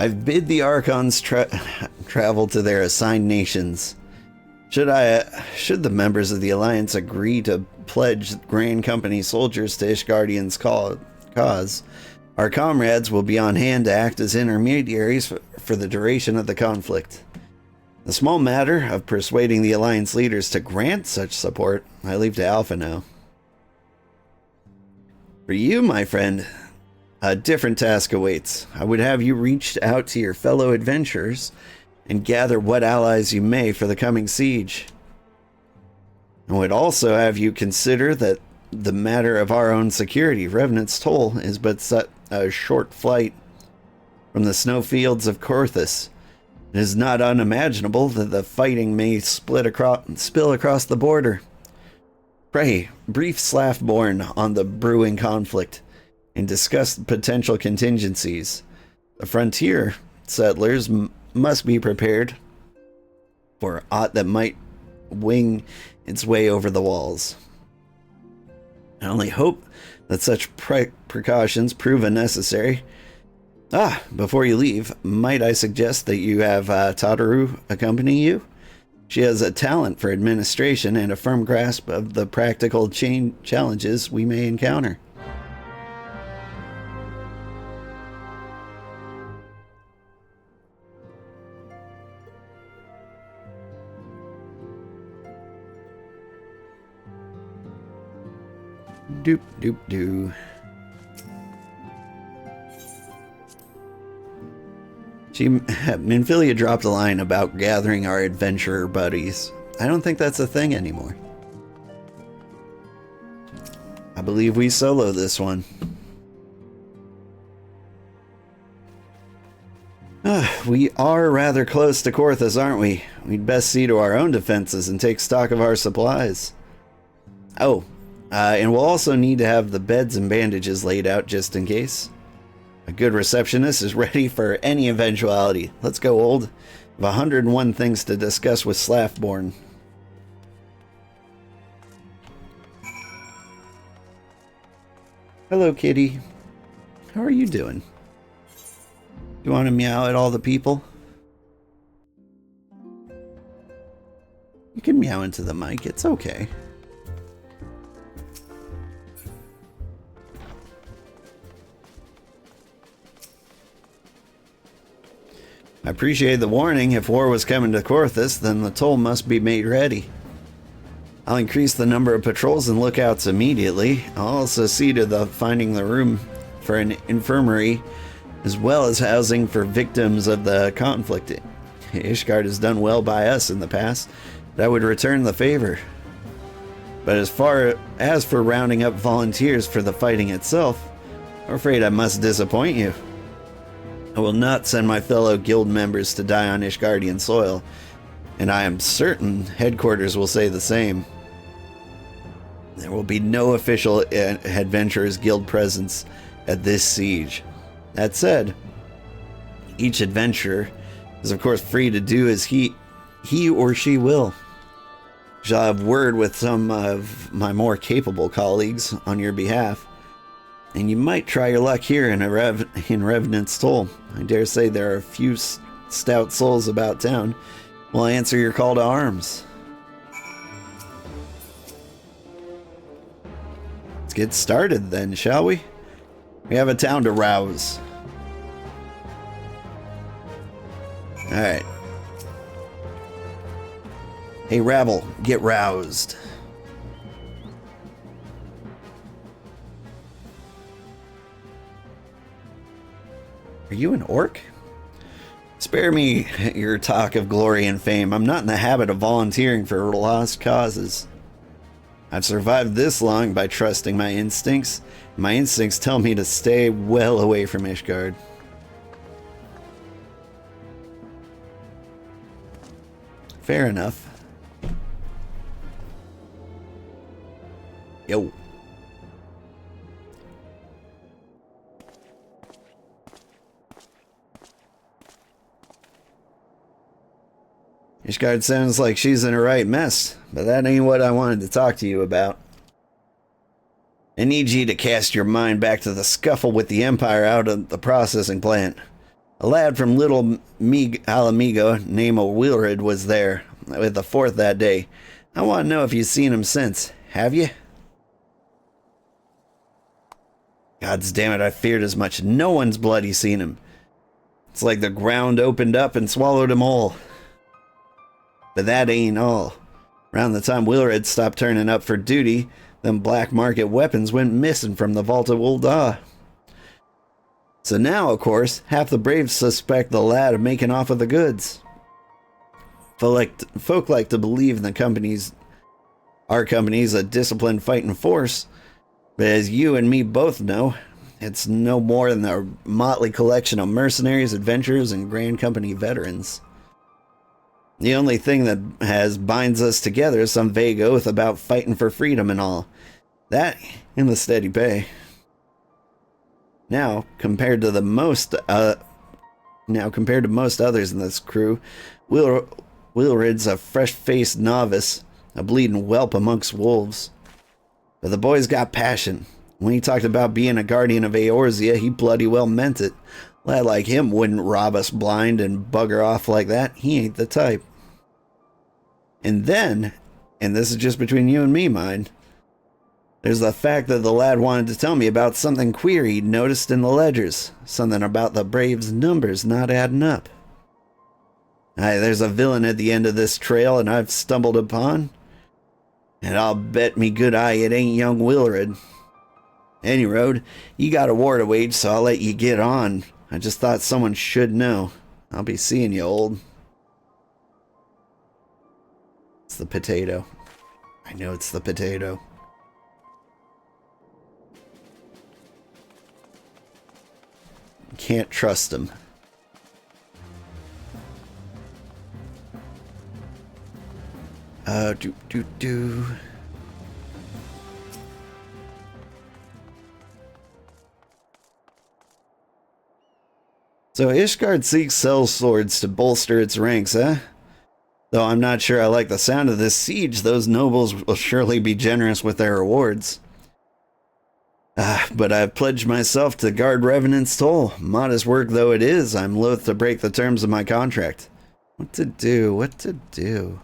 I've bid the Archons travel to their assigned nations. Should the members of the Alliance agree to pledge Grand Company soldiers to Ishgardian's cause, our comrades will be on hand to act as intermediaries for the duration of the conflict. The small matter of persuading the Alliance leaders to grant such support, I leave to Alpha now. For you, my friend, a different task awaits. I would have you reach out to your fellow adventurers and gather what allies you may for the coming siege. I would also have you consider that the matter of our own security. Revenant's Toll is but a short flight from the snowfields of Korthus. It is not unimaginable that the fighting may spill across the border. Pray, brief Slaftborn on the brewing conflict and discuss potential contingencies. The frontier settlers must be prepared for aught that might wing its way over the walls. I only hope that such precautions prove unnecessary. Before you leave, might I suggest that you have Tataru accompany you? She has a talent for administration and a firm grasp of the practical challenges we may encounter. Doop doop doo. Minfilia dropped a line about gathering our adventurer buddies. I don't think that's a thing anymore. I believe we solo this one. We are rather close to Korthus, aren't we? We'd best see to our own defenses and take stock of our supplies. And we'll also need to have the beds and bandages laid out just in case. A good receptionist is ready for any eventuality. Let's go, old. We have 101 things to discuss with Slaftborn. Hello, kitty. How are you doing? You want to meow at all the people? You can meow into the mic. It's okay. I appreciate the warning. If war was coming to Korthus, then the toll must be made ready. I'll increase the number of patrols and lookouts immediately. I'll also see to finding the room for an infirmary, as well as housing for victims of the conflict. Ishgard has done well by us in the past, but I would return the favor. But as far as for rounding up volunteers for the fighting itself, I'm afraid I must disappoint you. I will not send my fellow guild members to die on Ishgardian soil, and I am certain headquarters will say the same. There will be no official Adventurers Guild presence at this siege. That said, each adventurer is of course free to do as he or she will. Shall have word with some of my more capable colleagues on your behalf, and you might try your luck here in Revenant's Toll. I dare say there are a few stout souls about town. Will answer your call to arms. Let's get started then, shall we? We have a town to rouse. Alright. Hey, rabble, get roused. Are you an orc? Spare me your talk of glory and fame. I'm not in the habit of volunteering for lost causes. I've survived this long by trusting my instincts. My instincts tell me to stay well away from Ishgard. Fair enough. Yo. Ishgard sounds like she's in a right mess, but that ain't what I wanted to talk to you about. I need you to cast your mind back to the scuffle with the Empire out of the processing plant. A lad from Little Alamigo named Wilred was there with the 4th that day. I want to know if you've seen him since. Have you? Gods damn it, I feared as much. No one's bloody seen him. It's like the ground opened up and swallowed him whole. But that ain't all. Around the time Wilred stopped turning up for duty, them black market weapons went missing from the vault of Ul'dah. So now, of course, half the braves suspect the lad of making off with the goods. Folk like to believe our company's a disciplined fighting force, but as you and me both know, it's no more than a motley collection of mercenaries, adventurers, and Grand Company veterans. The only thing that binds us together is some vague oath about fighting for freedom and all. That and the steady pay. Now, compared to most others in this crew, Wilred's a fresh-faced novice, a bleeding whelp amongst wolves. But the boy's got passion. When he talked about being a guardian of Eorzea, he bloody well meant it. A lad like him wouldn't rob us blind and bugger off like that. He ain't the type. And then, and this is just between you and me, mind, there's the fact that the lad wanted to tell me about something queer he'd noticed in the ledgers. Something about the Braves' numbers not adding up. Aye, there's a villain at the end of this trail and I've stumbled upon. And I'll bet me good eye it ain't young Wilred. Any road, you got a war to wage, so I'll let you get on. I just thought someone should know. I'll be seeing you, old. It's the potato. I know it's the potato. Can't trust him. So Ishgard seeks sell swords to bolster its ranks, eh? Though I'm not sure I like the sound of this siege, those nobles will surely be generous with their rewards. But I've pledged myself to guard Revenant's toll. Modest work though it is, I'm loath to break the terms of my contract. What to do? What to do?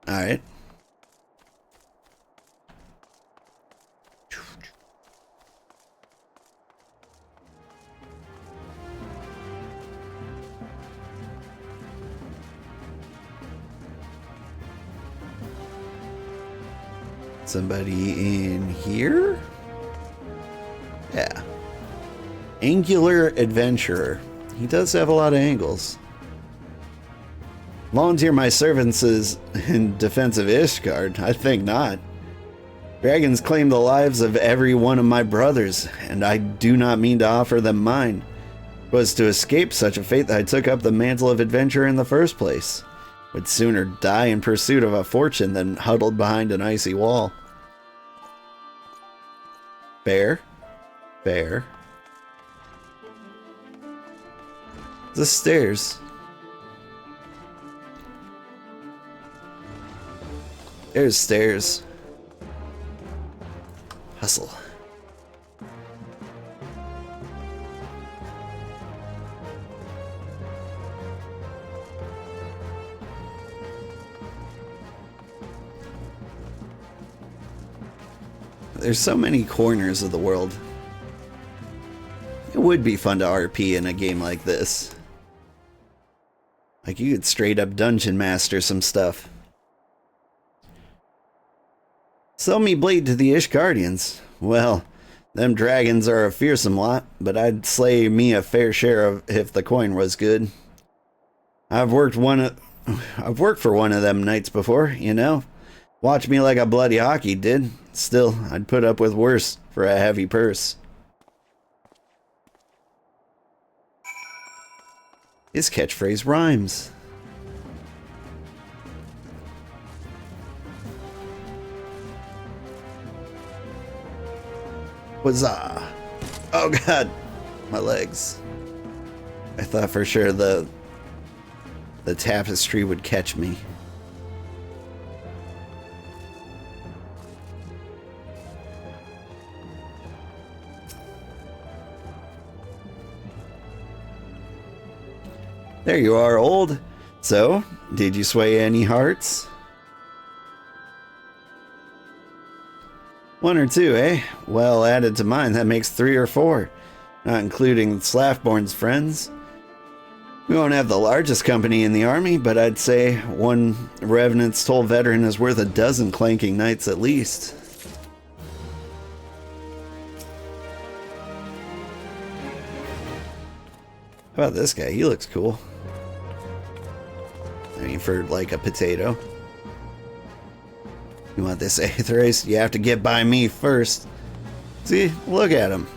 Alright. Somebody in here? Yeah. Angular Adventurer. He does have a lot of angles. Volunteer my services in defense of Ishgard? I think not. Dragons claim the lives of every one of my brothers, and I do not mean to offer them mine. It was to escape such a fate that I took up the mantle of adventure in the first place. Would sooner die in pursuit of a fortune than huddled behind an icy wall. Fair. Fair. The stairs. There's stairs. Hustle. There's so many corners of the world. It would be fun to RP in a game like this. Like, you could straight up dungeon master some stuff. Sell me blade to the Ishgardians. Well, them dragons are a fearsome lot, but I'd slay me a fair share of if the coin was good. I've worked for one of them knights before, you know. Watch me like a bloody hockey did. Still, I'd put up with worse for a heavy purse. His catchphrase rhymes. Huzzah! Oh god, my legs. I thought for sure the tapestry would catch me. There you are, old. So, did you sway any hearts? One or two, eh? Well, added to mine, that makes 3 or 4. Not including Slaffborn's friends. We won't have the largest company in the army, but I'd say one Revenant's Toll veteran is worth a dozen clanking knights at least. How about this guy? He looks cool. I mean, for like a potato. You want this 8th race? You have to get by me first. See? Look at him.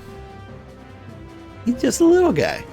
He's just a little guy.